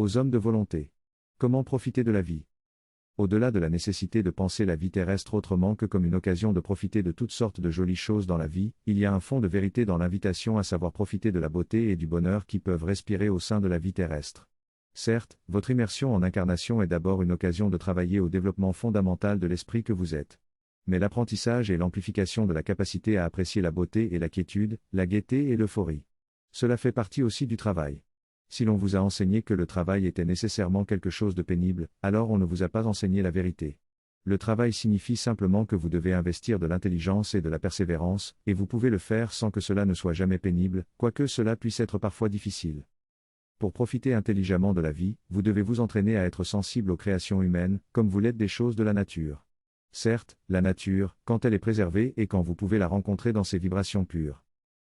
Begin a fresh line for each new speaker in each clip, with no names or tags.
Aux hommes de volonté. Comment profiter de la vie? Au-delà de la nécessité de penser la vie terrestre autrement que comme une occasion de profiter de toutes sortes de jolies choses dans la vie, il y a un fond de vérité dans l'invitation à savoir profiter de la beauté et du bonheur qui peuvent respirer au sein de la vie terrestre. Certes, votre immersion en incarnation est d'abord une occasion de travailler au développement fondamental de l'esprit que vous êtes. Mais l'apprentissage et l'amplification de la capacité à apprécier la beauté et la quiétude, la gaieté et l'euphorie. Cela fait partie aussi du travail. Si l'on vous a enseigné que le travail était nécessairement quelque chose de pénible, alors on ne vous a pas enseigné la vérité. Le travail signifie simplement que vous devez investir de l'intelligence et de la persévérance, et vous pouvez le faire sans que cela ne soit jamais pénible, quoique cela puisse être parfois difficile. Pour profiter intelligemment de la vie, vous devez vous entraîner à être sensible aux créations humaines, comme vous l'êtes des choses de la nature. Certes, la nature, quand elle est préservée et quand vous pouvez la rencontrer dans ses vibrations pures.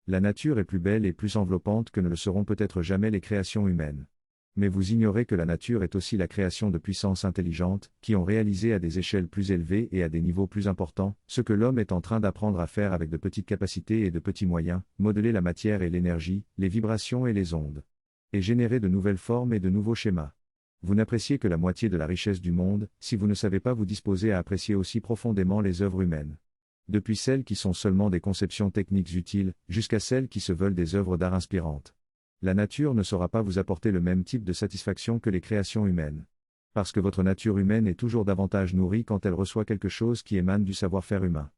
La nature est plus belle et plus enveloppante que ne le seront peut-être jamais les créations humaines. Mais vous ignorez que la nature est aussi la création de puissances intelligentes, qui ont réalisé à des échelles plus élevées et à des niveaux plus importants, ce que l'homme est en train d'apprendre à faire avec de petites capacités et de petits moyens, modeler la matière et l'énergie, les vibrations et les ondes. Et générer de nouvelles formes et de nouveaux schémas. Vous n'appréciez que la moitié de la richesse du monde, si vous ne savez pas vous disposer à apprécier aussi profondément les œuvres humaines. Depuis celles qui sont seulement des conceptions techniques utiles, jusqu'à celles qui se veulent des œuvres d'art inspirantes. La nature ne saura pas vous apporter le même type de satisfaction que les créations humaines. Parce que votre nature humaine est toujours davantage nourrie quand elle reçoit quelque chose qui émane du savoir-faire humain.